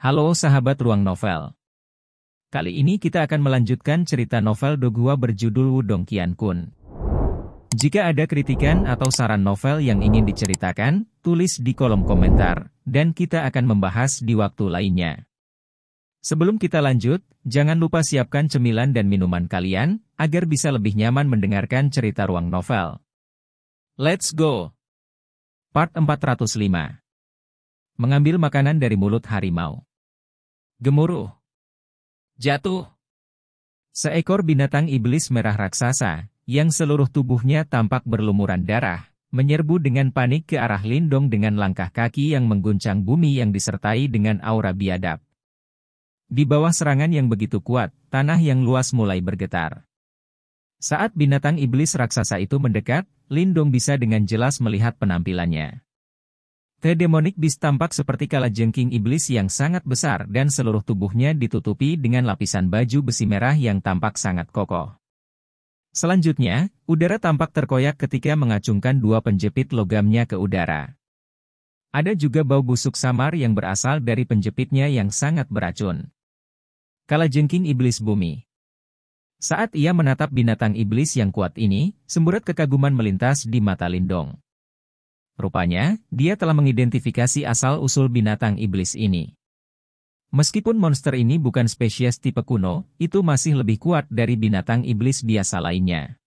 Halo sahabat Ruang Novel. Kali ini kita akan melanjutkan cerita novel Dogua berjudul Wudong Qiankun. Jika ada kritikan atau saran novel yang ingin diceritakan, tulis di kolom komentar, dan kita akan membahas di waktu lainnya. Sebelum kita lanjut, jangan lupa siapkan cemilan dan minuman kalian, agar bisa lebih nyaman mendengarkan cerita Ruang Novel. Let's go! Part 405. Mengambil makanan dari mulut harimau. Gemuruh. Jatuh. Seekor binatang iblis merah raksasa, yang seluruh tubuhnya tampak berlumuran darah, menyerbu dengan panik ke arah Lindong dengan langkah kaki yang mengguncang bumi yang disertai dengan aura biadab. Di bawah serangan yang begitu kuat, tanah yang luas mulai bergetar. Saat binatang iblis raksasa itu mendekat, Lindong bisa dengan jelas melihat penampilannya. The Demonic Beast tampak seperti kalajengking iblis yang sangat besar dan seluruh tubuhnya ditutupi dengan lapisan baju besi merah yang tampak sangat kokoh. Selanjutnya, udara tampak terkoyak ketika mengacungkan dua penjepit logamnya ke udara. Ada juga bau busuk samar yang berasal dari penjepitnya yang sangat beracun. Kalajengking iblis bumi. Saat ia menatap binatang iblis yang kuat ini, semburat kekaguman melintas di mata Lindong. Rupanya, dia telah mengidentifikasi asal-usul binatang iblis ini. Meskipun monster ini bukan spesies tipe kuno, itu masih lebih kuat dari binatang iblis biasa lainnya.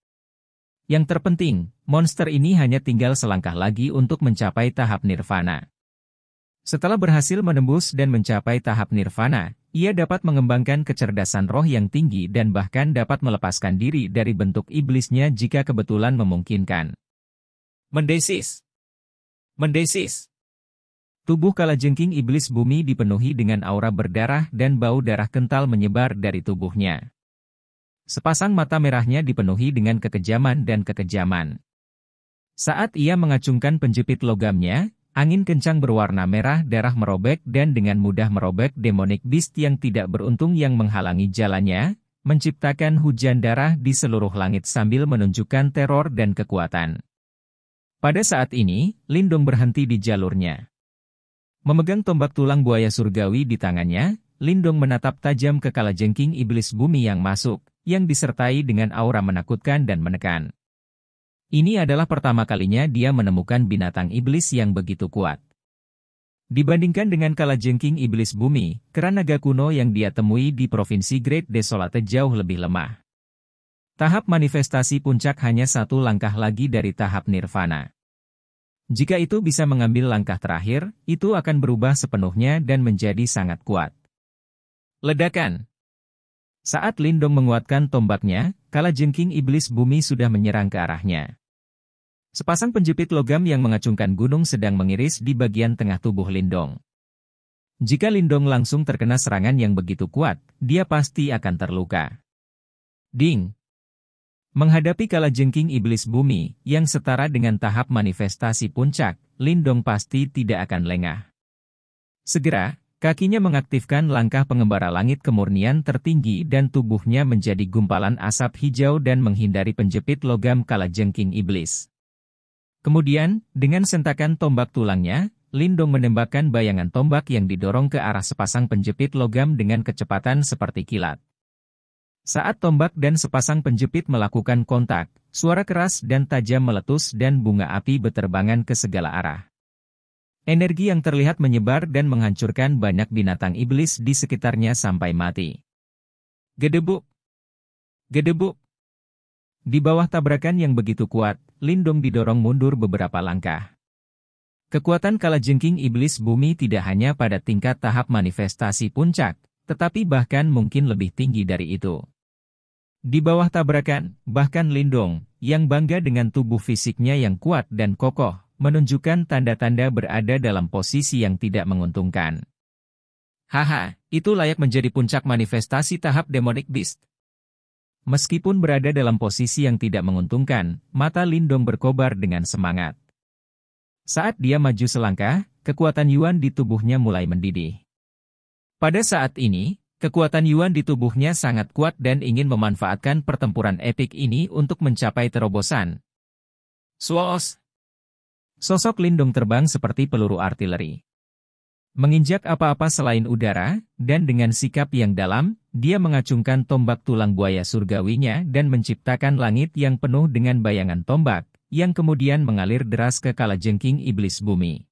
Yang terpenting, monster ini hanya tinggal selangkah lagi untuk mencapai tahap nirvana. Setelah berhasil menembus dan mencapai tahap nirvana, ia dapat mengembangkan kecerdasan roh yang tinggi dan bahkan dapat melepaskan diri dari bentuk iblisnya jika kebetulan memungkinkan. Mendesis. Mendesis. Tubuh kalajengking iblis bumi dipenuhi dengan aura berdarah dan bau darah kental menyebar dari tubuhnya. Sepasang mata merahnya dipenuhi dengan kekejaman dan kekejaman. Saat ia mengacungkan penjepit logamnya, angin kencang berwarna merah darah merobek dan dengan mudah merobek Demonic Beast yang tidak beruntung yang menghalangi jalannya, menciptakan hujan darah di seluruh langit sambil menunjukkan teror dan kekuatan. Pada saat ini, Lindong berhenti di jalurnya. Memegang tombak tulang buaya surgawi di tangannya, Lindong menatap tajam ke kalajengking iblis bumi yang masuk, yang disertai dengan aura menakutkan dan menekan. Ini adalah pertama kalinya dia menemukan binatang iblis yang begitu kuat. Dibandingkan dengan kalajengking iblis bumi, kera naga kuno yang dia temui di Provinsi Great Desolate jauh lebih lemah. Tahap manifestasi puncak hanya satu langkah lagi dari tahap nirvana. Jika itu bisa mengambil langkah terakhir, itu akan berubah sepenuhnya dan menjadi sangat kuat. Ledakan. Saat Lindong menguatkan tombaknya, kalajengking iblis bumi sudah menyerang ke arahnya. Sepasang penjepit logam yang mengacungkan gunung sedang mengiris di bagian tengah tubuh Lindong. Jika Lindong langsung terkena serangan yang begitu kuat, dia pasti akan terluka. Ding! Menghadapi kalajengking iblis bumi, yang setara dengan tahap manifestasi puncak, Lindong pasti tidak akan lengah. Segera, kakinya mengaktifkan langkah pengembara langit kemurnian tertinggi dan tubuhnya menjadi gumpalan asap hijau dan menghindari penjepit logam kalajengking iblis. Kemudian, dengan sentakan tombak tulangnya, Lindong menembakkan bayangan tombak yang didorong ke arah sepasang penjepit logam dengan kecepatan seperti kilat. Saat tombak dan sepasang penjepit melakukan kontak, suara keras dan tajam meletus dan bunga api beterbangan ke segala arah. Energi yang terlihat menyebar dan menghancurkan banyak binatang iblis di sekitarnya sampai mati. Gedebuk! Gedebuk! Di bawah tabrakan yang begitu kuat, Lindong didorong mundur beberapa langkah. Kekuatan kalajengking iblis bumi tidak hanya pada tingkat tahap manifestasi puncak, tetapi bahkan mungkin lebih tinggi dari itu. Di bawah tabrakan, bahkan Lindong, yang bangga dengan tubuh fisiknya yang kuat dan kokoh, menunjukkan tanda-tanda berada dalam posisi yang tidak menguntungkan. Haha, itu layak menjadi puncak manifestasi tahap Demonic Beast. Meskipun berada dalam posisi yang tidak menguntungkan, mata Lindong berkobar dengan semangat. Saat dia maju selangkah, kekuatan Yuan di tubuhnya mulai mendidih. Pada saat ini, kekuatan Yuan di tubuhnya sangat kuat dan ingin memanfaatkan pertempuran epik ini untuk mencapai terobosan. Swos! Sosok Lindong terbang seperti peluru artileri. Menginjak apa-apa selain udara, dan dengan sikap yang dalam, dia mengacungkan tombak tulang buaya surgawinya dan menciptakan langit yang penuh dengan bayangan tombak, yang kemudian mengalir deras ke kalajengking iblis bumi.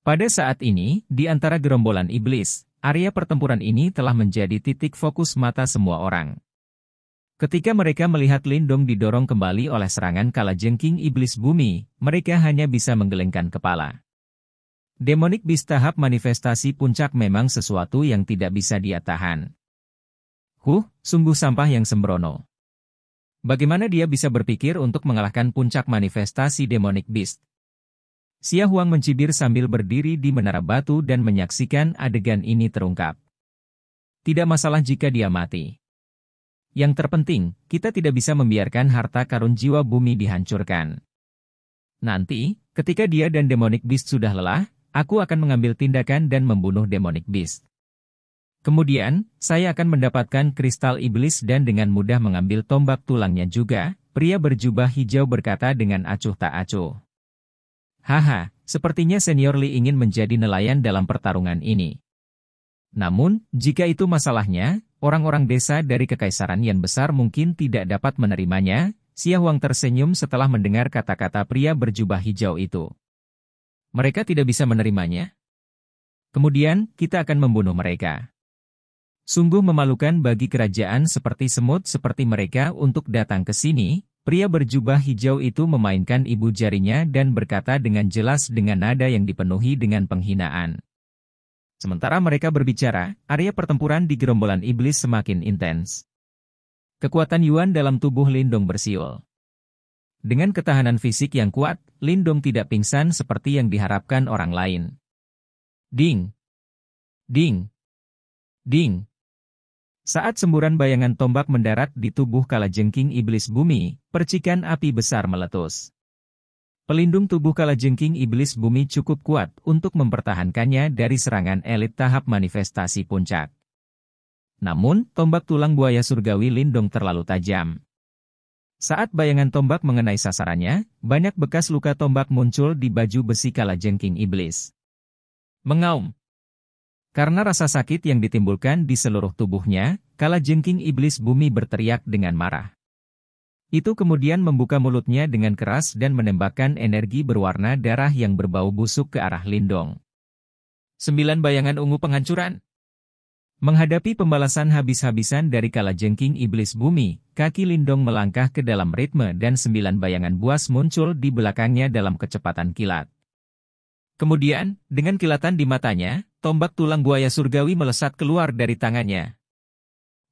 Pada saat ini, di antara gerombolan iblis, area pertempuran ini telah menjadi titik fokus mata semua orang. Ketika mereka melihat Lindung didorong kembali oleh serangan kalajengking iblis bumi, mereka hanya bisa menggelengkan kepala. Demonic Beast tahap manifestasi puncak memang sesuatu yang tidak bisa dia tahan. Sungguh sampah yang sembrono. Bagaimana dia bisa berpikir untuk mengalahkan puncak manifestasi Demonic Beast? Xia Huang mencibir sambil berdiri di menara batu dan menyaksikan adegan ini terungkap. Tidak masalah jika dia mati. Yang terpenting, kita tidak bisa membiarkan harta karun jiwa bumi dihancurkan. Nanti, ketika dia dan Demonic Beast sudah lelah, aku akan mengambil tindakan dan membunuh Demonic Beast. Kemudian, saya akan mendapatkan kristal iblis dan dengan mudah mengambil tombak tulangnya juga, pria berjubah hijau berkata dengan acuh tak acuh. Haha, sepertinya Senior Li ingin menjadi nelayan dalam pertarungan ini. Namun, jika itu masalahnya, orang-orang desa dari Kekaisaran Yan besar mungkin tidak dapat menerimanya. Xia Huang tersenyum setelah mendengar kata-kata pria berjubah hijau itu. Mereka tidak bisa menerimanya. Kemudian, kita akan membunuh mereka. Sungguh memalukan bagi kerajaan seperti semut seperti mereka untuk datang ke sini. Pria berjubah hijau itu memainkan ibu jarinya dan berkata dengan jelas dengan nada yang dipenuhi dengan penghinaan. Sementara mereka berbicara, area pertempuran di gerombolan iblis semakin intens. Kekuatan Yuan dalam tubuh Lindong bersiul. Dengan ketahanan fisik yang kuat, Lindong tidak pingsan seperti yang diharapkan orang lain. Ding! Ding! Ding! Saat semburan bayangan tombak mendarat di tubuh kalajengking iblis bumi, percikan api besar meletus. Pelindung tubuh kalajengking iblis bumi cukup kuat untuk mempertahankannya dari serangan elit tahap manifestasi puncak. Namun, tombak tulang buaya surgawi Lindong terlalu tajam. Saat bayangan tombak mengenai sasarannya, banyak bekas luka tombak muncul di baju besi kalajengking iblis. Mengaum. Karena rasa sakit yang ditimbulkan di seluruh tubuhnya, kalajengking iblis bumi berteriak dengan marah. Itu kemudian membuka mulutnya dengan keras dan menembakkan energi berwarna darah yang berbau busuk ke arah Lindong. 9 bayangan ungu penghancuran. Menghadapi pembalasan habis-habisan dari kalajengking iblis bumi, kaki Lindong melangkah ke dalam ritme dan 9 bayangan buas muncul di belakangnya dalam kecepatan kilat. Kemudian, dengan kilatan di matanya, tombak tulang buaya surgawi melesat keluar dari tangannya.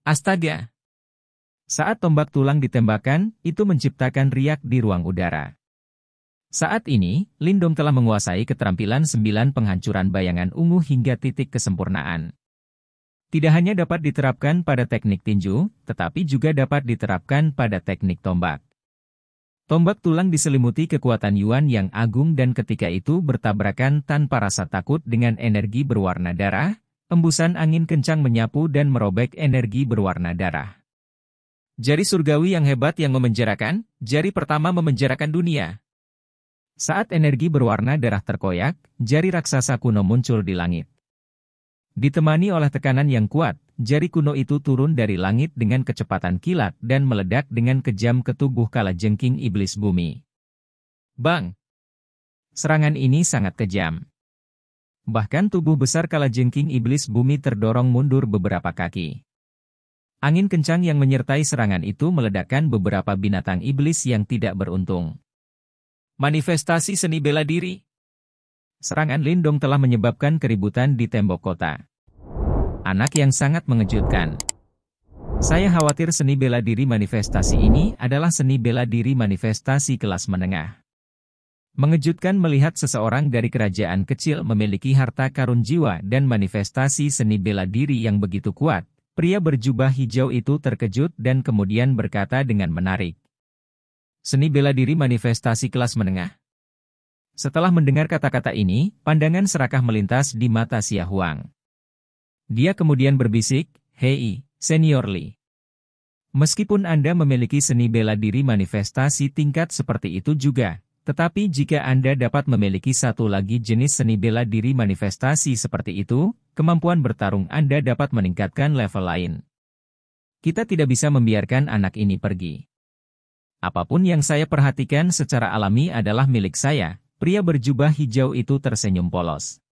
Astaga! Saat tombak tulang ditembakkan, itu menciptakan riak di ruang udara. Saat ini, Lindong telah menguasai keterampilan 9 penghancuran bayangan ungu hingga titik kesempurnaan. Tidak hanya dapat diterapkan pada teknik tinju, tetapi juga dapat diterapkan pada teknik tombak. Tombak tulang diselimuti kekuatan Yuan yang agung dan ketika itu bertabrakan tanpa rasa takut dengan energi berwarna darah, embusan angin kencang menyapu dan merobek energi berwarna darah. Jari surgawi yang hebat yang memenjarakan, jari pertama memenjarakan dunia. Saat energi berwarna darah terkoyak, jari raksasa kuno muncul di langit. Ditemani oleh tekanan yang kuat, jari kuno itu turun dari langit dengan kecepatan kilat dan meledak dengan kejam ke tubuh kalajengking iblis bumi. Bang! Serangan ini sangat kejam. Bahkan tubuh besar kalajengking iblis bumi terdorong mundur beberapa kaki. Angin kencang yang menyertai serangan itu meledakkan beberapa binatang iblis yang tidak beruntung. Manifestasi seni bela diri. Serangan Lindong telah menyebabkan keributan di tembok kota. Anak yang sangat mengejutkan. Saya khawatir seni bela diri manifestasi ini adalah seni bela diri manifestasi kelas menengah. Mengejutkan melihat seseorang dari kerajaan kecil memiliki harta karun jiwa dan manifestasi seni bela diri yang begitu kuat. Pria berjubah hijau itu terkejut dan kemudian berkata dengan menarik. Seni bela diri manifestasi kelas menengah. Setelah mendengar kata-kata ini, pandangan serakah melintas di mata Xia Huang. Dia kemudian berbisik, Hei, Senior Li. Meskipun Anda memiliki seni bela diri manifestasi tingkat seperti itu juga, Tetapi jika Anda dapat memiliki satu lagi jenis seni bela diri manifestasi seperti itu, kemampuan bertarung Anda dapat meningkatkan level lain. Kita tidak bisa membiarkan anak ini pergi. Apapun yang saya perhatikan secara alami adalah milik saya. Pria berjubah hijau itu tersenyum polos.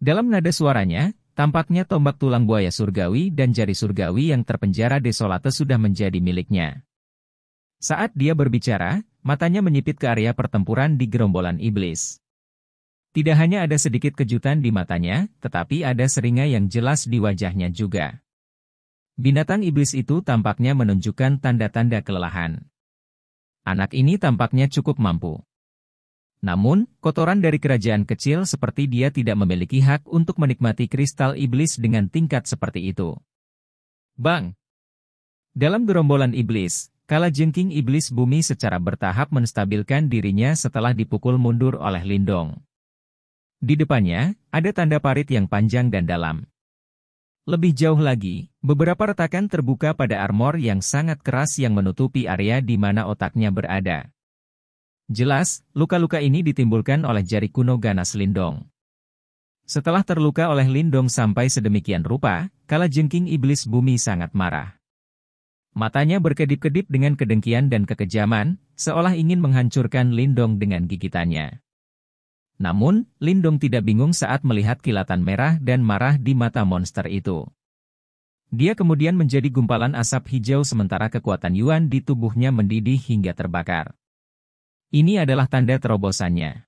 Dalam nada suaranya, tampaknya tombak tulang buaya surgawi dan jari surgawi yang terpenjara desolate sudah menjadi miliknya. Saat dia berbicara, matanya menyipit ke area pertempuran di gerombolan iblis. Tidak hanya ada sedikit kejutan di matanya, tetapi ada seringai yang jelas di wajahnya juga. Binatang iblis itu tampaknya menunjukkan tanda-tanda kelelahan. Anak ini tampaknya cukup mampu. Namun, kotoran dari kerajaan kecil seperti dia tidak memiliki hak untuk menikmati kristal iblis dengan tingkat seperti itu. Bang! Dalam gerombolan iblis, kalajengking iblis bumi secara bertahap menstabilkan dirinya setelah dipukul mundur oleh Lindong. Di depannya, ada tanda parit yang panjang dan dalam. Lebih jauh lagi, beberapa retakan terbuka pada armor yang sangat keras yang menutupi area di mana otaknya berada. Jelas, luka-luka ini ditimbulkan oleh jari kuno ganas Lindong. Setelah terluka oleh Lindong sampai sedemikian rupa, kalajengking iblis bumi sangat marah. Matanya berkedip-kedip dengan kedengkian dan kekejaman, seolah ingin menghancurkan Lindong dengan gigitannya. Namun, Lindong tidak bingung saat melihat kilatan merah dan marah di mata monster itu. Dia kemudian menjadi gumpalan asap hijau sementara kekuatan Yuan di tubuhnya mendidih hingga terbakar. Ini adalah tanda terobosannya.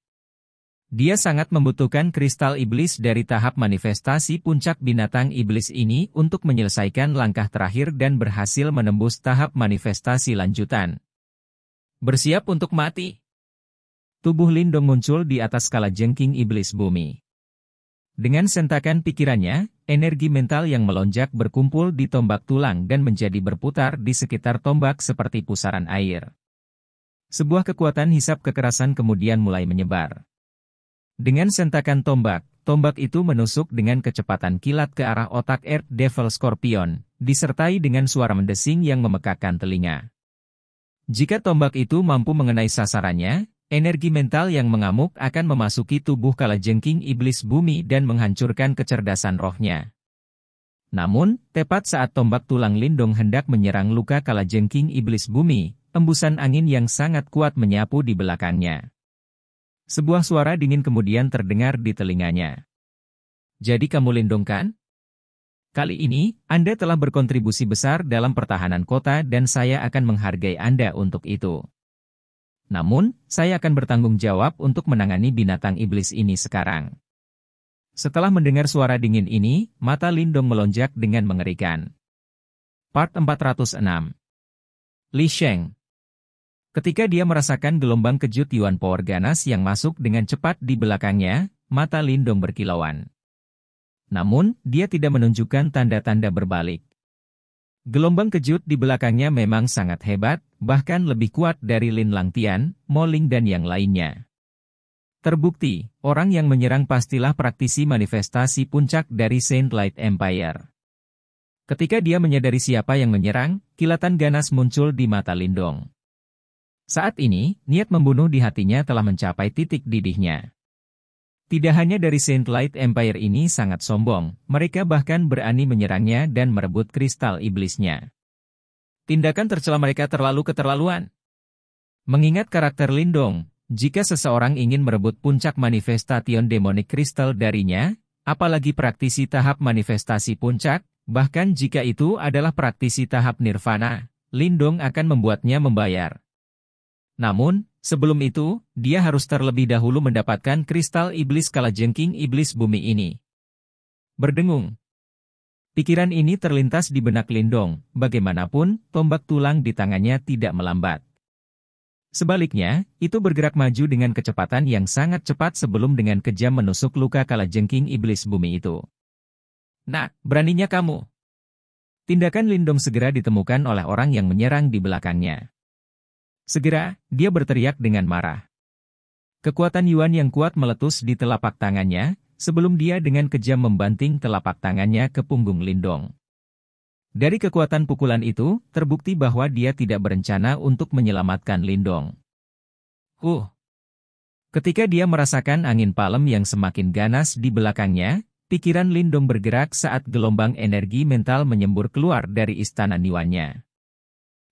Dia sangat membutuhkan kristal iblis dari tahap manifestasi puncak binatang iblis ini untuk menyelesaikan langkah terakhir dan berhasil menembus tahap manifestasi lanjutan. Bersiap untuk mati. Tubuh Lindong muncul di atas kalajengking iblis bumi. Dengan sentakan pikirannya, energi mental yang melonjak berkumpul di tombak tulang dan menjadi berputar di sekitar tombak seperti pusaran air. Sebuah kekuatan hisap kekerasan kemudian mulai menyebar. Dengan sentakan tombak, tombak itu menusuk dengan kecepatan kilat ke arah otak Earth Devil Scorpion, disertai dengan suara mendesing yang memekakkan telinga. Jika tombak itu mampu mengenai sasarannya, energi mental yang mengamuk akan memasuki tubuh kalajengking iblis bumi dan menghancurkan kecerdasan rohnya. Namun, tepat saat tombak tulang Lindong hendak menyerang luka kalajengking iblis bumi, embusan angin yang sangat kuat menyapu di belakangnya. Sebuah suara dingin kemudian terdengar di telinganya. Jadi kamu Lindong kan? Kali ini, Anda telah berkontribusi besar dalam pertahanan kota dan saya akan menghargai Anda untuk itu. Namun, saya akan bertanggung jawab untuk menangani binatang iblis ini sekarang. Setelah mendengar suara dingin ini, mata Lindong melonjak dengan mengerikan. Part 406. Li Sheng. Ketika dia merasakan gelombang kejut Yuan Power ganas yang masuk dengan cepat di belakangnya, mata Lindong berkilauan. Namun, dia tidak menunjukkan tanda-tanda berbalik. Gelombang kejut di belakangnya memang sangat hebat, bahkan lebih kuat dari Lin Langtian, Mo Ling dan yang lainnya. Terbukti, orang yang menyerang pastilah praktisi manifestasi puncak dari Saint Light Empire. Ketika dia menyadari siapa yang menyerang, kilatan ganas muncul di mata Lindong. Saat ini, niat membunuh di hatinya telah mencapai titik didihnya. Tidak hanya dari Saint Light Empire ini sangat sombong, mereka bahkan berani menyerangnya dan merebut kristal iblisnya. Tindakan tercela mereka terlalu keterlaluan. Mengingat karakter Lindong, jika seseorang ingin merebut puncak manifestation demonic crystal darinya, apalagi praktisi tahap manifestasi puncak, bahkan jika itu adalah praktisi tahap nirvana, Lindong akan membuatnya membayar. Namun, sebelum itu, dia harus terlebih dahulu mendapatkan kristal iblis kalajengking iblis bumi ini. Berdengung. Pikiran ini terlintas di benak Lindong, bagaimanapun, tombak tulang di tangannya tidak melambat. Sebaliknya, itu bergerak maju dengan kecepatan yang sangat cepat sebelum dengan kejam menusuk luka kalajengking iblis bumi itu. Nah, beraninya kamu. Tindakan Lindong segera ditemukan oleh orang yang menyerang di belakangnya. Segera, dia berteriak dengan marah. Kekuatan Yuan yang kuat meletus di telapak tangannya, sebelum dia dengan kejam membanting telapak tangannya ke punggung Lindong. Dari kekuatan pukulan itu, terbukti bahwa dia tidak berencana untuk menyelamatkan Lindong. Ketika dia merasakan angin palem yang semakin ganas di belakangnya, pikiran Lindong bergerak saat gelombang energi mental menyembur keluar dari istana Niwannya.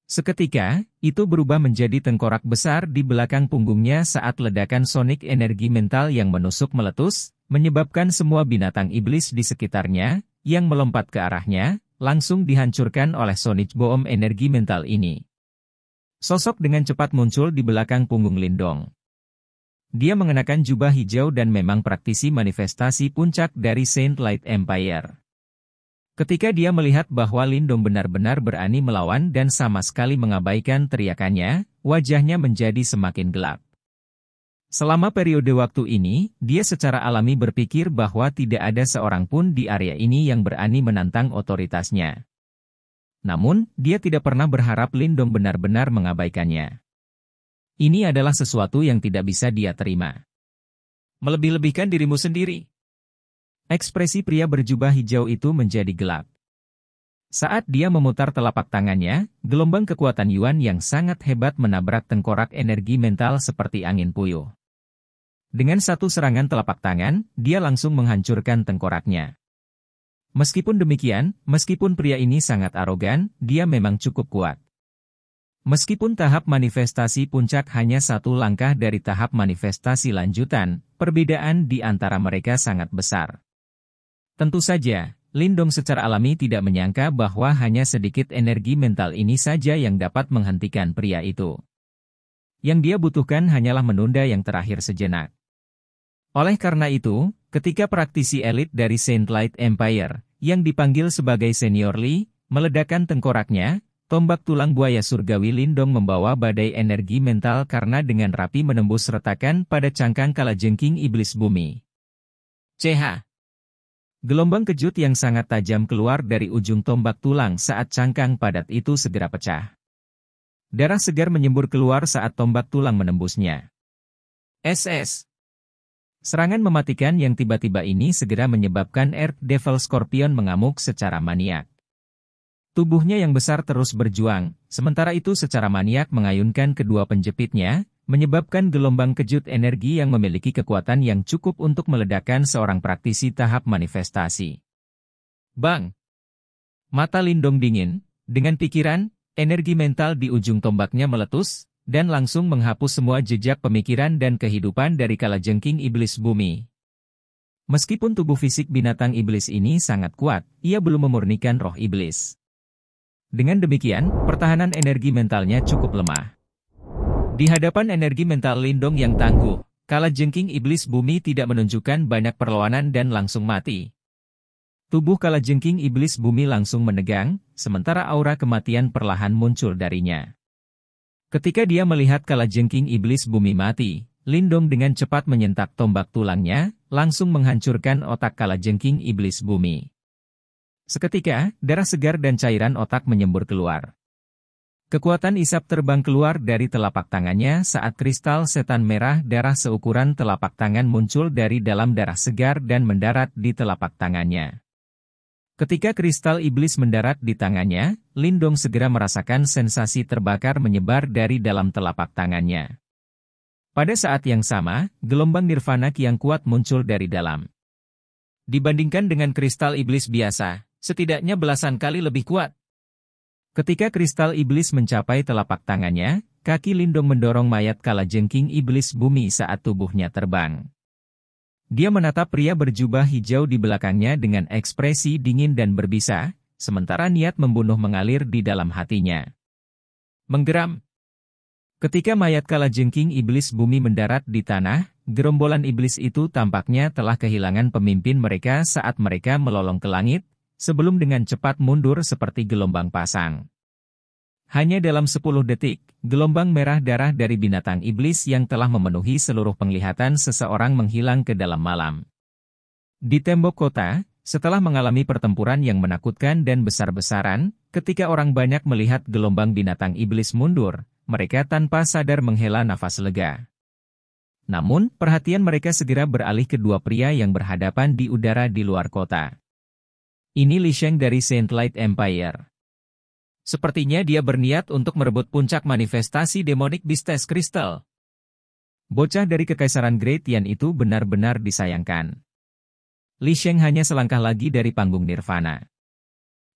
Seketika, itu berubah menjadi tengkorak besar di belakang punggungnya saat ledakan sonik energi mental yang menusuk meletus, menyebabkan semua binatang iblis di sekitarnya, yang melompat ke arahnya, langsung dihancurkan oleh sonic boom energi mental ini. Sosok dengan cepat muncul di belakang punggung Lindong. Dia mengenakan jubah hijau dan memang praktisi manifestasi puncak dari Saint Light Empire. Ketika dia melihat bahwa Lindong benar-benar berani melawan dan sama sekali mengabaikan teriakannya, wajahnya menjadi semakin gelap. Selama periode waktu ini, dia secara alami berpikir bahwa tidak ada seorang pun di area ini yang berani menantang otoritasnya. Namun, dia tidak pernah berharap Lindong benar-benar mengabaikannya. Ini adalah sesuatu yang tidak bisa dia terima. Melebih-lebihkan dirimu sendiri. Ekspresi pria berjubah hijau itu menjadi gelap. Saat dia memutar telapak tangannya, gelombang kekuatan Yuan yang sangat hebat menabrak tengkorak energi mental seperti angin puyuh. Dengan satu serangan telapak tangan, dia langsung menghancurkan tengkoraknya. Meskipun demikian, meskipun pria ini sangat arogan, dia memang cukup kuat. Meskipun tahap manifestasi puncak hanya satu langkah dari tahap manifestasi lanjutan, perbedaan di antara mereka sangat besar. Tentu saja, Lindong secara alami tidak menyangka bahwa hanya sedikit energi mental ini saja yang dapat menghentikan pria itu. Yang dia butuhkan hanyalah menunda yang terakhir sejenak. Oleh karena itu, ketika praktisi elit dari Saint Light Empire, yang dipanggil sebagai Senior Li, meledakkan tengkoraknya, tombak tulang buaya surgawi Lindong membawa badai energi mental karena dengan rapi menembus retakan pada cangkang kalajengking iblis bumi. CH. Gelombang kejut yang sangat tajam keluar dari ujung tombak tulang saat cangkang padat itu segera pecah. Darah segar menyembur keluar saat tombak tulang menembusnya. SS. Serangan mematikan yang tiba-tiba ini segera menyebabkan Earth Devil Scorpion mengamuk secara maniak. Tubuhnya yang besar terus berjuang, sementara itu secara maniak mengayunkan kedua penjepitnya, menyebabkan gelombang kejut energi yang memiliki kekuatan yang cukup untuk meledakkan seorang praktisi tahap manifestasi. Bang! Mata Lindong dingin, dengan pikiran, energi mental di ujung tombaknya meletus, dan langsung menghapus semua jejak pemikiran dan kehidupan dari kalajengking iblis bumi. Meskipun tubuh fisik binatang iblis ini sangat kuat, ia belum memurnikan roh iblis. Dengan demikian, pertahanan energi mentalnya cukup lemah. Di hadapan energi mental Lindong yang tangguh, kalajengking iblis bumi tidak menunjukkan banyak perlawanan dan langsung mati. Tubuh kalajengking iblis bumi langsung menegang, sementara aura kematian perlahan muncul darinya. Ketika dia melihat kalajengking iblis bumi mati, Lindong dengan cepat menyentak tombak tulangnya, langsung menghancurkan otak kalajengking iblis bumi. Seketika, darah segar dan cairan otak menyembur keluar. Kekuatan isap terbang keluar dari telapak tangannya saat kristal setan merah darah seukuran telapak tangan muncul dari dalam darah segar dan mendarat di telapak tangannya. Ketika kristal iblis mendarat di tangannya, Lindong segera merasakan sensasi terbakar menyebar dari dalam telapak tangannya. Pada saat yang sama, gelombang nirvana yang kuat muncul dari dalam. Dibandingkan dengan kristal iblis biasa, setidaknya belasan kali lebih kuat. Ketika kristal iblis mencapai telapak tangannya, kaki Lindong mendorong mayat kalajengking iblis bumi saat tubuhnya terbang. Dia menatap pria berjubah hijau di belakangnya dengan ekspresi dingin dan berbisa, sementara niat membunuh mengalir di dalam hatinya. Menggeram. Ketika mayat kalajengking iblis bumi mendarat di tanah, gerombolan iblis itu tampaknya telah kehilangan pemimpin mereka saat mereka melolong ke langit, sebelum dengan cepat mundur seperti gelombang pasang. Hanya dalam 10 detik, gelombang merah darah dari binatang iblis yang telah memenuhi seluruh penglihatan seseorang menghilang ke dalam malam. Di tembok kota, setelah mengalami pertempuran yang menakutkan dan besar-besaran, ketika orang banyak melihat gelombang binatang iblis mundur, mereka tanpa sadar menghela nafas lega. Namun, perhatian mereka segera beralih ke dua pria yang berhadapan di udara di luar kota. Ini Li Sheng dari Saint Light Empire. Sepertinya dia berniat untuk merebut puncak manifestasi Demonic Beast Crystal. Bocah dari Kekaisaran Great Yan itu benar-benar disayangkan. Li Sheng hanya selangkah lagi dari panggung nirvana.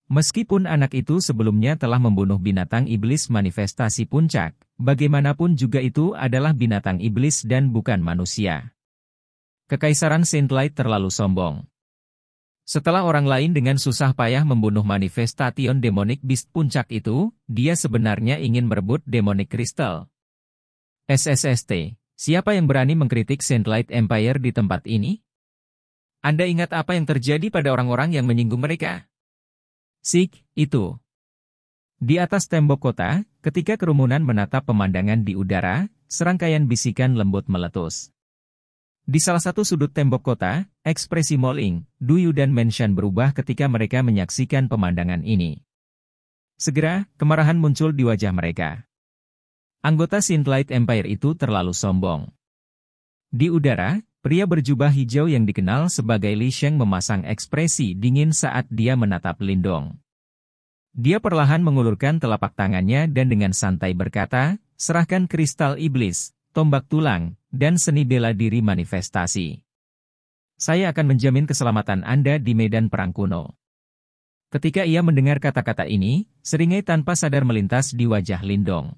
Meskipun anak itu sebelumnya telah membunuh binatang iblis manifestasi puncak, bagaimanapun juga itu adalah binatang iblis dan bukan manusia. Kekaisaran Saint Light terlalu sombong. Setelah orang lain dengan susah payah membunuh manifestation demonic beast puncak itu, dia sebenarnya ingin merebut demonic crystal. SSST. Siapa yang berani mengkritik Saint Light Empire di tempat ini? Anda ingat apa yang terjadi pada orang-orang yang menyinggung mereka? Sik, itu. Di atas tembok kota, ketika kerumunan menatap pemandangan di udara, serangkaian bisikan lembut meletus. Di salah satu sudut tembok kota, ekspresi Moling, Duyu dan Menshan berubah ketika mereka menyaksikan pemandangan ini. Segera, kemarahan muncul di wajah mereka. Anggota Saint Light Empire itu terlalu sombong. Di udara, pria berjubah hijau yang dikenal sebagai Li Sheng memasang ekspresi dingin saat dia menatap Lindong. Dia perlahan mengulurkan telapak tangannya dan dengan santai berkata, serahkan kristal iblis, tombak tulang, dan seni bela diri manifestasi. Saya akan menjamin keselamatan Anda di medan perang kuno. Ketika ia mendengar kata-kata ini, seringai tanpa sadar melintas di wajah Lindong.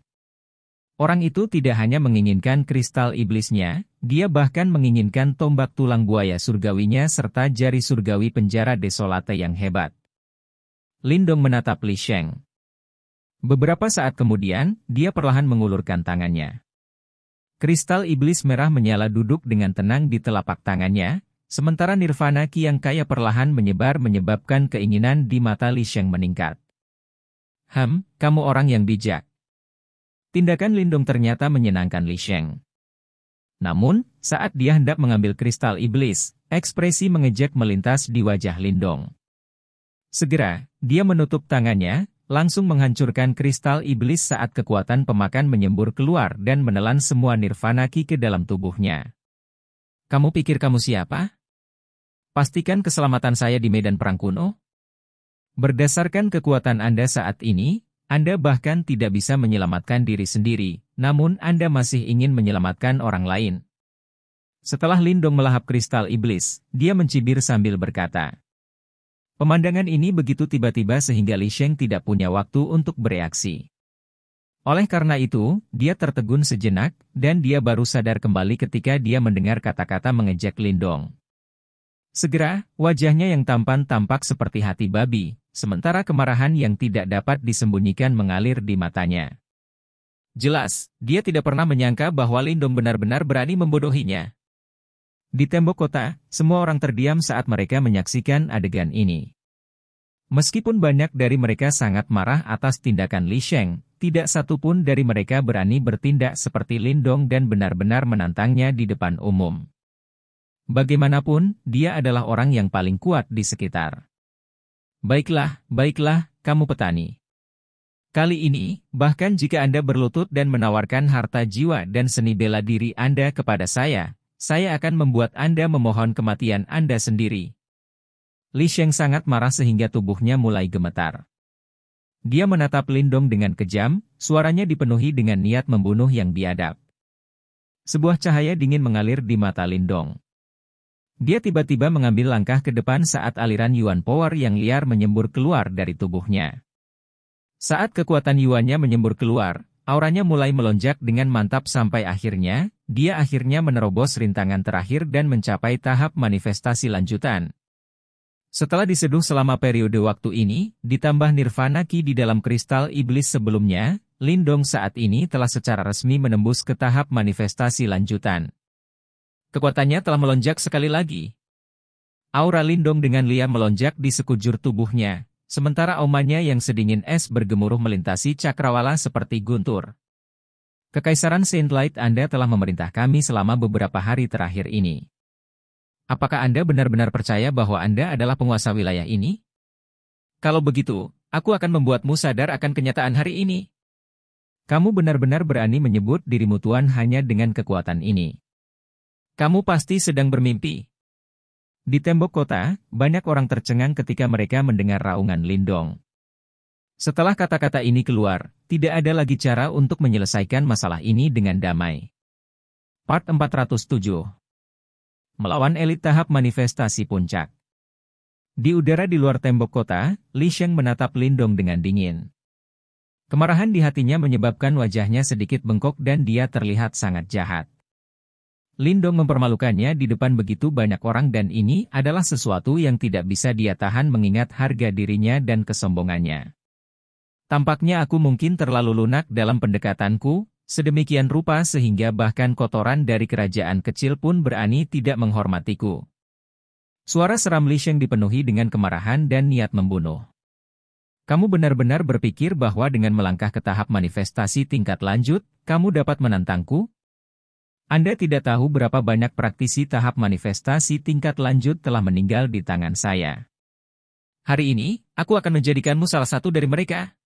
Orang itu tidak hanya menginginkan kristal iblisnya, dia bahkan menginginkan tombak tulang buaya surgawinya serta jari surgawi penjara desolate yang hebat. Lindong menatap Li Sheng. Beberapa saat kemudian, dia perlahan mengulurkan tangannya. Kristal iblis merah menyala duduk dengan tenang di telapak tangannya, sementara nirvana ki yang kaya perlahan menyebar menyebabkan keinginan di mata Li Sheng meningkat. Kamu orang yang bijak. Tindakan Lindong ternyata menyenangkan Li Sheng. Namun, saat dia hendak mengambil kristal iblis, ekspresi mengejek melintas di wajah Lindong. Segera, dia menutup tangannya, langsung menghancurkan kristal iblis saat kekuatan pemakan menyembur keluar dan menelan semua nirvana ki ke dalam tubuhnya. Kamu pikir kamu siapa? Pastikan keselamatan saya di medan perang kuno? Berdasarkan kekuatan Anda saat ini, Anda bahkan tidak bisa menyelamatkan diri sendiri, namun Anda masih ingin menyelamatkan orang lain. Setelah Lindong melahap kristal iblis, dia mencibir sambil berkata. Pemandangan ini begitu tiba-tiba sehingga Li Sheng tidak punya waktu untuk bereaksi. Oleh karena itu, dia tertegun sejenak, dan dia baru sadar kembali ketika dia mendengar kata-kata mengejek Lindong. Segera, wajahnya yang tampan tampak seperti hati babi, sementara kemarahan yang tidak dapat disembunyikan mengalir di matanya. Jelas, dia tidak pernah menyangka bahwa Lindong benar-benar berani membodohinya. Di tembok kota, semua orang terdiam saat mereka menyaksikan adegan ini. Meskipun banyak dari mereka sangat marah atas tindakan Li Sheng, tidak satu pun dari mereka berani bertindak seperti Lindong dan benar-benar menantangnya di depan umum. Bagaimanapun, dia adalah orang yang paling kuat di sekitar. Baiklah, kamu petani. Kali ini, bahkan jika Anda berlutut dan menawarkan harta jiwa dan seni bela diri Anda kepada saya akan membuat Anda memohon kematian Anda sendiri. Li Sheng sangat marah sehingga tubuhnya mulai gemetar. Dia menatap Lindong dengan kejam, suaranya dipenuhi dengan niat membunuh yang biadab. Sebuah cahaya dingin mengalir di mata Lindong. Dia tiba-tiba mengambil langkah ke depan saat aliran Yuan Power yang liar menyembur keluar dari tubuhnya. Saat kekuatan Yuannya menyembur keluar, auranya mulai melonjak dengan mantap sampai akhirnya, dia menerobos rintangan terakhir dan mencapai tahap manifestasi lanjutan. Setelah diseduh selama periode waktu ini, ditambah nirvana ki di dalam kristal iblis sebelumnya, Lindong saat ini telah secara resmi menembus ke tahap manifestasi lanjutan. Kekuatannya telah melonjak sekali lagi. Aura Lindong dengan liar melonjak di sekujur tubuhnya, sementara aumannya yang sedingin es bergemuruh melintasi cakrawala seperti guntur. Kekaisaran Saint Light Anda telah memerintah kami selama beberapa hari terakhir ini. Apakah Anda benar-benar percaya bahwa Anda adalah penguasa wilayah ini? Kalau begitu, aku akan membuatmu sadar akan kenyataan hari ini. Kamu benar-benar berani menyebut dirimu Tuan hanya dengan kekuatan ini. Kamu pasti sedang bermimpi. Di tembok kota, banyak orang tercengang ketika mereka mendengar raungan Lindong. Setelah kata-kata ini keluar, tidak ada lagi cara untuk menyelesaikan masalah ini dengan damai. Part 407. Melawan elit tahap manifestasi puncak. Di udara di luar tembok kota, Li Sheng menatap Lindong dengan dingin. Kemarahan di hatinya menyebabkan wajahnya sedikit bengkok dan dia terlihat sangat jahat. Lindong mempermalukannya di depan begitu banyak orang dan ini adalah sesuatu yang tidak bisa dia tahan mengingat harga dirinya dan kesombongannya. Tampaknya aku mungkin terlalu lunak dalam pendekatanku, sedemikian rupa sehingga bahkan kotoran dari kerajaan kecil pun berani tidak menghormatiku. Suara seram Li Sheng dipenuhi dengan kemarahan dan niat membunuh. Kamu benar-benar berpikir bahwa dengan melangkah ke tahap manifestasi tingkat lanjut, kamu dapat menantangku? Anda tidak tahu berapa banyak praktisi tahap manifestasi tingkat lanjut telah meninggal di tangan saya. Hari ini, aku akan menjadikanmu salah satu dari mereka.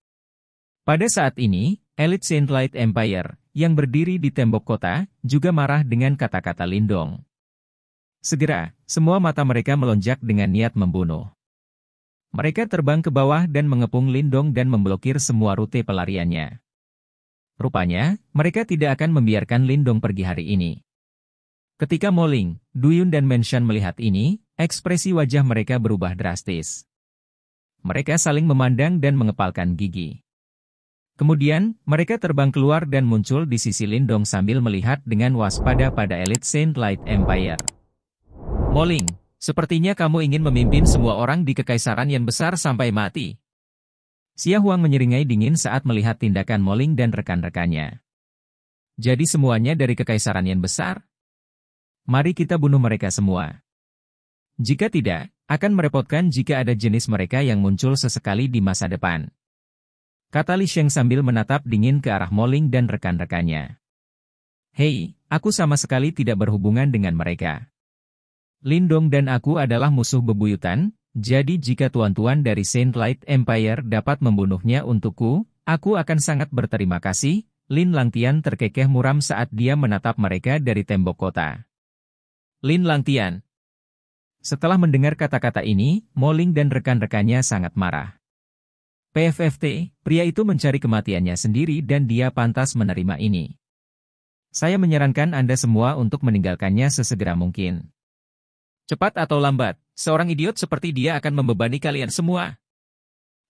Pada saat ini, elit Saint Light Empire, yang berdiri di tembok kota, juga marah dengan kata-kata Lindong. Segera, semua mata mereka melonjak dengan niat membunuh. Mereka terbang ke bawah dan mengepung Lindong dan memblokir semua rute pelariannya. Rupanya, mereka tidak akan membiarkan Lindong pergi hari ini. Ketika Mo Ling, Duyun dan Menshan melihat ini, ekspresi wajah mereka berubah drastis. Mereka saling memandang dan mengepalkan gigi. Kemudian, mereka terbang keluar dan muncul di sisi Lindong sambil melihat dengan waspada pada elit Saint Light Empire. Mo Ling, sepertinya kamu ingin memimpin semua orang di kekaisaran yang besar sampai mati. Xia Huang menyeringai dingin saat melihat tindakan Mo Ling dan rekan-rekannya. Jadi semuanya dari kekaisaran yang besar? Mari kita bunuh mereka semua. Jika tidak, akan merepotkan jika ada jenis mereka yang muncul sesekali di masa depan. Kata Li Sheng sambil menatap dingin ke arah Mo Ling dan rekan-rekannya. Hei, aku sama sekali tidak berhubungan dengan mereka. Lindong dan aku adalah musuh bebuyutan, jadi jika tuan-tuan dari Saint Light Empire dapat membunuhnya untukku, aku akan sangat berterima kasih. Lin Langtian terkekeh muram saat dia menatap mereka dari tembok kota. Lin Langtian. Setelah mendengar kata-kata ini, Mo Ling dan rekan-rekannya sangat marah. PFFT, pria itu mencari kematiannya sendiri dan dia pantas menerima ini. Saya menyarankan Anda semua untuk meninggalkannya sesegera mungkin. Cepat atau lambat, seorang idiot seperti dia akan membebani kalian semua.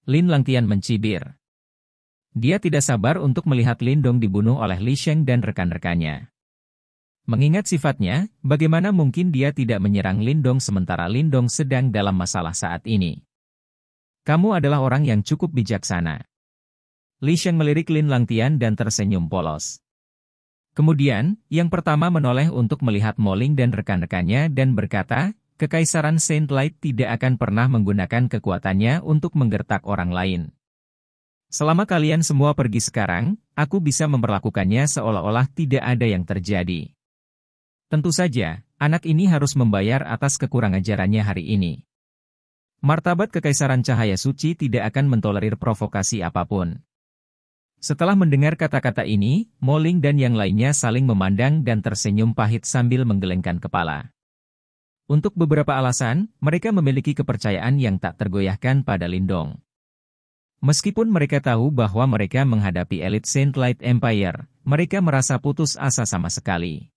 Lin Langtian mencibir. Dia tidak sabar untuk melihat Lindong dibunuh oleh Li Sheng dan rekan-rekannya. Mengingat sifatnya, bagaimana mungkin dia tidak menyerang Lindong sementara Lindong sedang dalam masalah saat ini. Kamu adalah orang yang cukup bijaksana. Li Sheng melirik Lin Langtian dan tersenyum polos. Kemudian, yang pertama menoleh untuk melihat Mo Ling dan rekan-rekannya dan berkata, Kekaisaran Saint Light tidak akan pernah menggunakan kekuatannya untuk menggertak orang lain. Selama kalian semua pergi sekarang, aku bisa memperlakukannya seolah-olah tidak ada yang terjadi. Tentu saja, anak ini harus membayar atas kekurang ajarannya hari ini. Martabat Kekaisaran Cahaya Suci tidak akan mentolerir provokasi apapun. Setelah mendengar kata-kata ini, Mo Ling dan yang lainnya saling memandang dan tersenyum pahit sambil menggelengkan kepala. Untuk beberapa alasan, mereka memiliki kepercayaan yang tak tergoyahkan pada Lindong. Meskipun mereka tahu bahwa mereka menghadapi elit Saint Light Empire, mereka merasa putus asa sama sekali.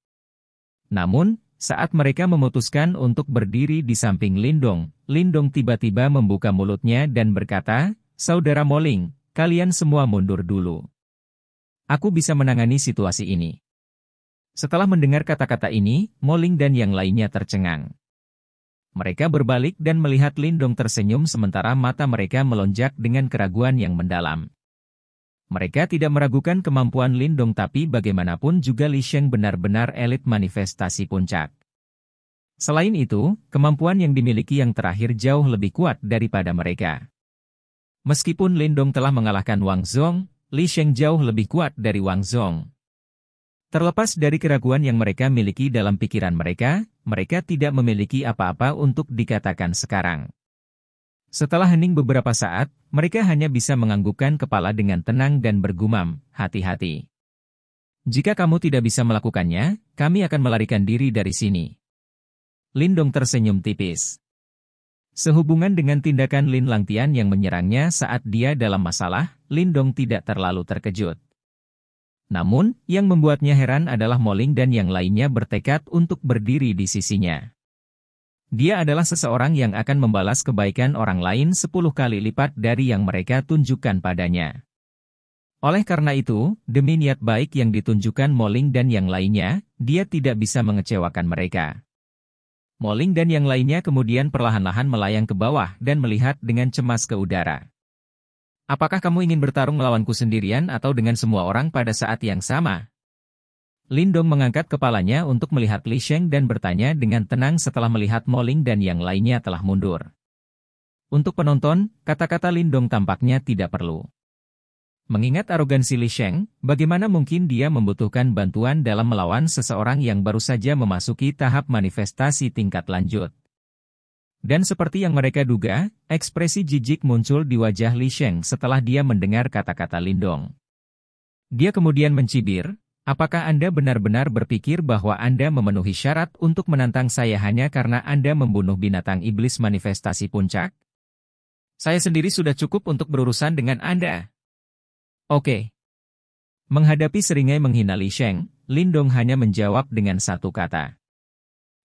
Namun, saat mereka memutuskan untuk berdiri di samping Lindong, Lindong tiba-tiba membuka mulutnya dan berkata, Saudara Mo Ling, kalian semua mundur dulu. Aku bisa menangani situasi ini. Setelah mendengar kata-kata ini, Mo Ling dan yang lainnya tercengang. Mereka berbalik dan melihat Lindong tersenyum sementara mata mereka melonjak dengan keraguan yang mendalam. Mereka tidak meragukan kemampuan Lindong tapi bagaimanapun juga Li Sheng benar-benar elit manifestasi puncak. Selain itu, kemampuan yang dimiliki yang terakhir jauh lebih kuat daripada mereka. Meskipun Lindong telah mengalahkan Wang Zhong, Li Sheng jauh lebih kuat dari Wang Zhong. Terlepas dari keraguan yang mereka miliki dalam pikiran mereka, mereka tidak memiliki apa-apa untuk dikatakan sekarang. Setelah hening beberapa saat, mereka hanya bisa menganggukkan kepala dengan tenang dan bergumam, hati-hati. Jika kamu tidak bisa melakukannya, kami akan melarikan diri dari sini. Lindong tersenyum tipis. Sehubungan dengan tindakan Lin Langtian yang menyerangnya saat dia dalam masalah, Lindong tidak terlalu terkejut. Namun, yang membuatnya heran adalah Moling dan yang lainnya bertekad untuk berdiri di sisinya. Dia adalah seseorang yang akan membalas kebaikan orang lain 10 kali lipat dari yang mereka tunjukkan padanya. Oleh karena itu, demi niat baik yang ditunjukkan Moling dan yang lainnya, dia tidak bisa mengecewakan mereka. Moling dan yang lainnya kemudian perlahan-lahan melayang ke bawah dan melihat dengan cemas ke udara. Apakah kamu ingin bertarung melawanku sendirian atau dengan semua orang pada saat yang sama? Lindong mengangkat kepalanya untuk melihat Li Sheng dan bertanya dengan tenang setelah melihat Moling dan yang lainnya telah mundur. Untuk penonton, kata-kata Lindong tampaknya tidak perlu. Mengingat arogansi Li Sheng, bagaimana mungkin dia membutuhkan bantuan dalam melawan seseorang yang baru saja memasuki tahap manifestasi tingkat lanjut. Dan seperti yang mereka duga, ekspresi jijik muncul di wajah Li Sheng setelah dia mendengar kata-kata Lindong. Dia kemudian mencibir, apakah Anda benar-benar berpikir bahwa Anda memenuhi syarat untuk menantang saya hanya karena Anda membunuh binatang iblis manifestasi puncak? Saya sendiri sudah cukup untuk berurusan dengan Anda. Oke. Menghadapi seringai menghina Li Sheng, Lindong hanya menjawab dengan satu kata.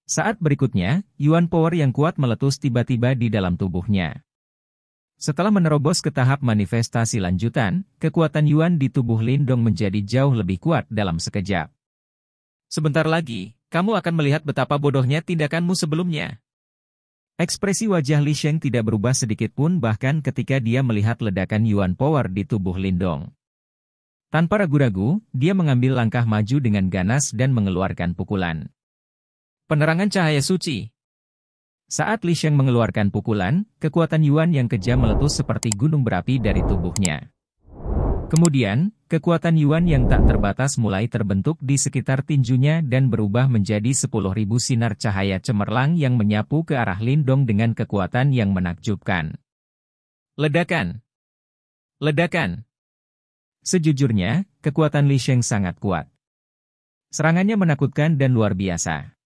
Saat berikutnya, Yuan Power yang kuat meletus tiba-tiba di dalam tubuhnya. Setelah menerobos ke tahap manifestasi lanjutan, kekuatan Yuan di tubuh Lindong menjadi jauh lebih kuat dalam sekejap. Sebentar lagi, kamu akan melihat betapa bodohnya tindakanmu sebelumnya. Ekspresi wajah Li Sheng tidak berubah sedikit pun bahkan ketika dia melihat ledakan Yuan Power di tubuh Lindong. Tanpa ragu-ragu, dia mengambil langkah maju dengan ganas dan mengeluarkan pukulan. Penerangan cahaya suci. Saat Li Sheng mengeluarkan pukulan, kekuatan Yuan yang kejam meletus seperti gunung berapi dari tubuhnya. Kemudian, kekuatan Yuan yang tak terbatas mulai terbentuk di sekitar tinjunya dan berubah menjadi 10.000 sinar cahaya cemerlang yang menyapu ke arah Lindong dengan kekuatan yang menakjubkan. Ledakan! Ledakan! Sejujurnya, kekuatan Li Sheng sangat kuat. Serangannya menakutkan dan luar biasa.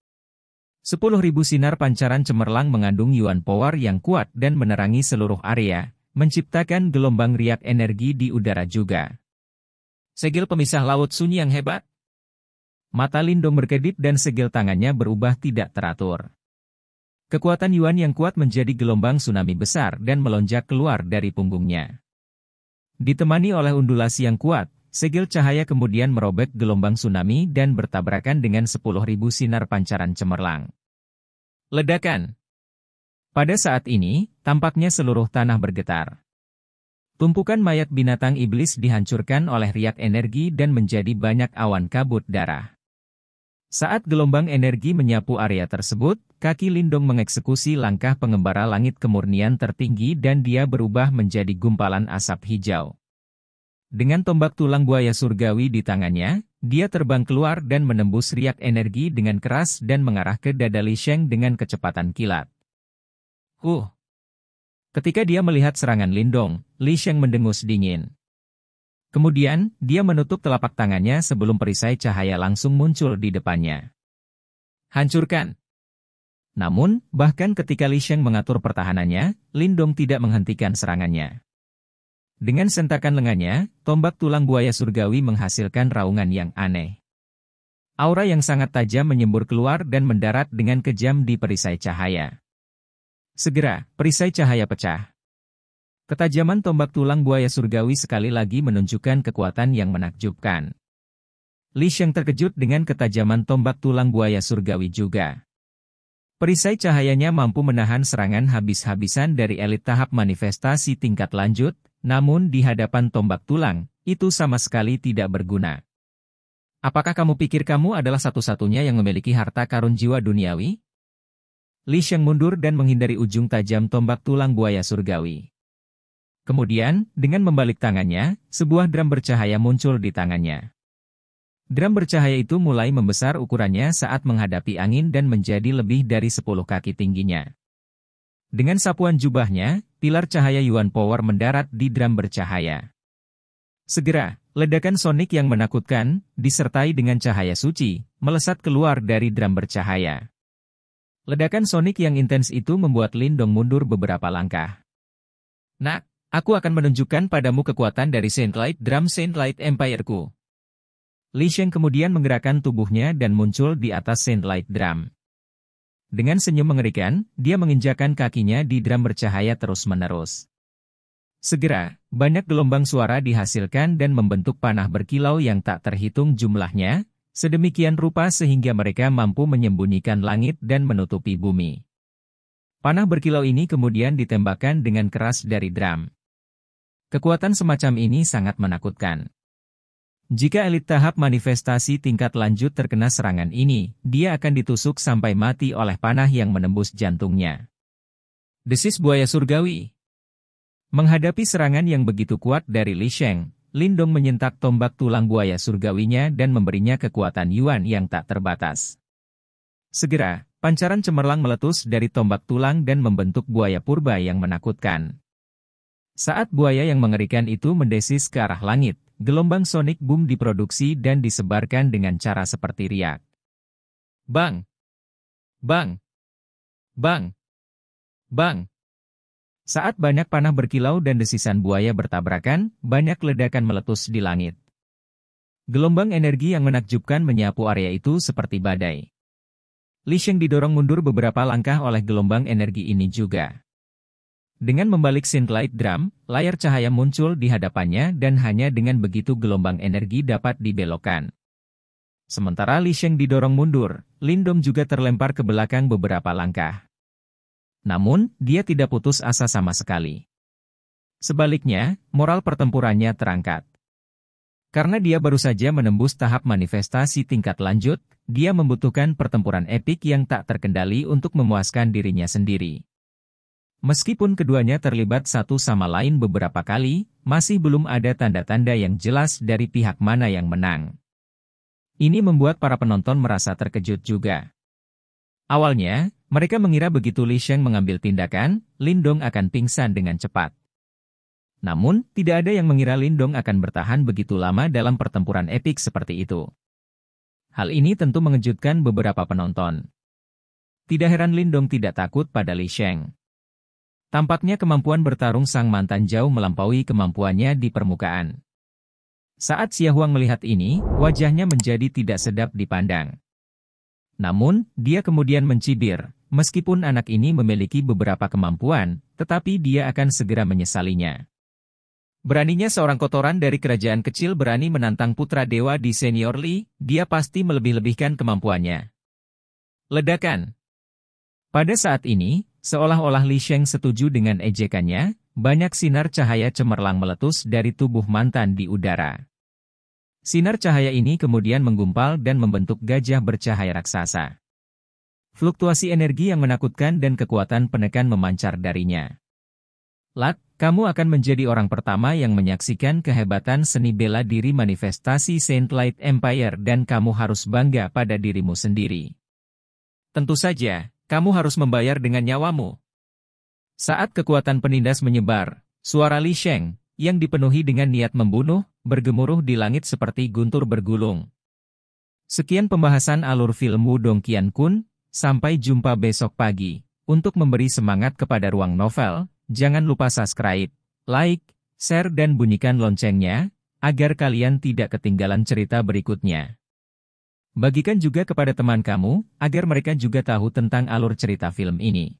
10.000 sinar pancaran cemerlang mengandung Yuan Power yang kuat dan menerangi seluruh area, menciptakan gelombang riak energi di udara juga. Segel pemisah laut sunyi yang hebat. Mata Lindong berkedip dan segel tangannya berubah tidak teratur. Kekuatan Yuan yang kuat menjadi gelombang tsunami besar dan melonjak keluar dari punggungnya. Ditemani oleh undulasi yang kuat, segel cahaya kemudian merobek gelombang tsunami dan bertabrakan dengan 10.000 sinar pancaran cemerlang. Ledakan! Pada saat ini, tampaknya seluruh tanah bergetar. Tumpukan mayat binatang iblis dihancurkan oleh riak energi dan menjadi banyak awan kabut darah. Saat gelombang energi menyapu area tersebut, kaki Lindong mengeksekusi langkah pengembara langit kemurnian tertinggi dan dia berubah menjadi gumpalan asap hijau. Dengan tombak tulang buaya surgawi di tangannya, dia terbang keluar dan menembus riak energi dengan keras dan mengarah ke dada Li Sheng dengan kecepatan kilat. Ketika dia melihat serangan Lindong, Li Sheng mendengus dingin. Kemudian, dia menutup telapak tangannya sebelum perisai cahaya langsung muncul di depannya. Hancurkan! Namun, bahkan ketika Li Sheng mengatur pertahanannya, Lindong tidak menghentikan serangannya. Dengan sentakan lengannya, tombak tulang buaya surgawi menghasilkan raungan yang aneh. Aura yang sangat tajam menyembur keluar dan mendarat dengan kejam di perisai cahaya. Segera, perisai cahaya pecah. Ketajaman tombak tulang buaya surgawi sekali lagi menunjukkan kekuatan yang menakjubkan. Li Sheng terkejut dengan ketajaman tombak tulang buaya surgawi juga. Perisai cahayanya mampu menahan serangan habis-habisan dari elit tahap manifestasi tingkat lanjut, namun di hadapan tombak tulang, itu sama sekali tidak berguna. Apakah kamu pikir kamu adalah satu-satunya yang memiliki harta karun jiwa duniawi? Li Sheng mundur dan menghindari ujung tajam tombak tulang buaya surgawi. Kemudian, dengan membalik tangannya, sebuah drum bercahaya muncul di tangannya. Drum bercahaya itu mulai membesar ukurannya saat menghadapi angin dan menjadi lebih dari 10 kaki tingginya. Dengan sapuan jubahnya, pilar cahaya Yuan Power mendarat di drum bercahaya. Segera, ledakan sonik yang menakutkan, disertai dengan cahaya suci, melesat keluar dari drum bercahaya. Ledakan sonik yang intens itu membuat Lindong mundur beberapa langkah. Nak, aku akan menunjukkan padamu kekuatan dari Saint Light Drum Saint Light Empire-ku. Li Sheng kemudian menggerakkan tubuhnya dan muncul di atas Saint Light Drum. Dengan senyum mengerikan, dia menginjakkan kakinya di drum bercahaya terus-menerus. Segera, banyak gelombang suara dihasilkan dan membentuk panah berkilau yang tak terhitung jumlahnya, sedemikian rupa sehingga mereka mampu menyembunyikan langit dan menutupi bumi. Panah berkilau ini kemudian ditembakkan dengan keras dari drum. Kekuatan semacam ini sangat menakutkan. Jika elit tahap manifestasi tingkat lanjut terkena serangan ini, dia akan ditusuk sampai mati oleh panah yang menembus jantungnya. Desis buaya surgawi. Menghadapi serangan yang begitu kuat dari Li Sheng, Lindong menyentak tombak tulang buaya surgawinya dan memberinya kekuatan Yuan yang tak terbatas. Segera, pancaran cemerlang meletus dari tombak tulang dan membentuk buaya purba yang menakutkan. Saat buaya yang mengerikan itu mendesis ke arah langit, gelombang sonic boom diproduksi dan disebarkan dengan cara seperti riak. Bang! Bang! Bang! Bang! Saat banyak panah berkilau dan desisan buaya bertabrakan, banyak ledakan meletus di langit. Gelombang energi yang menakjubkan menyapu area itu seperti badai. Li Sheng didorong mundur beberapa langkah oleh gelombang energi ini juga. Dengan membalik Saint Light Drum, layar cahaya muncul di hadapannya dan hanya dengan begitu gelombang energi dapat dibelokkan. Sementara Li Sheng didorong mundur, Lindong juga terlempar ke belakang beberapa langkah. Namun, dia tidak putus asa sama sekali. Sebaliknya, moral pertempurannya terangkat. Karena dia baru saja menembus tahap manifestasi tingkat lanjut, dia membutuhkan pertempuran epik yang tak terkendali untuk memuaskan dirinya sendiri. Meskipun keduanya terlibat satu sama lain beberapa kali, masih belum ada tanda-tanda yang jelas dari pihak mana yang menang. Ini membuat para penonton merasa terkejut juga. Awalnya, mereka mengira begitu Li Sheng mengambil tindakan, Lindong akan pingsan dengan cepat. Namun, tidak ada yang mengira Lindong akan bertahan begitu lama dalam pertempuran epik seperti itu. Hal ini tentu mengejutkan beberapa penonton. Tidak heran Lindong tidak takut pada Li Sheng. Tampaknya kemampuan bertarung sang mantan jauh melampaui kemampuannya di permukaan. Saat Xia Huang melihat ini, wajahnya menjadi tidak sedap dipandang. Namun, dia kemudian mencibir, meskipun anak ini memiliki beberapa kemampuan, tetapi dia akan segera menyesalinya. Beraninya seorang kotoran dari kerajaan kecil berani menantang putra dewa di senior Li, dia pasti melebih-lebihkan kemampuannya. Ledakan. Pada saat ini, seolah-olah Li Sheng setuju dengan ejekannya, banyak sinar cahaya cemerlang meletus dari tubuh mantan di udara. Sinar cahaya ini kemudian menggumpal dan membentuk gajah bercahaya raksasa. Fluktuasi energi yang menakutkan dan kekuatan penekan memancar darinya. Lak, kamu akan menjadi orang pertama yang menyaksikan kehebatan seni bela diri manifestasi Saint Light Empire dan kamu harus bangga pada dirimu sendiri. Tentu saja, kamu harus membayar dengan nyawamu. Saat kekuatan penindas menyebar, suara Li Sheng, yang dipenuhi dengan niat membunuh, bergemuruh di langit seperti guntur bergulung. Sekian pembahasan alur film Wudong Qiankun, sampai jumpa besok pagi. Untuk memberi semangat kepada Ruang Novel, jangan lupa subscribe, like, share dan bunyikan loncengnya, agar kalian tidak ketinggalan cerita berikutnya. Bagikan juga kepada teman kamu, agar mereka juga tahu tentang alur cerita film ini.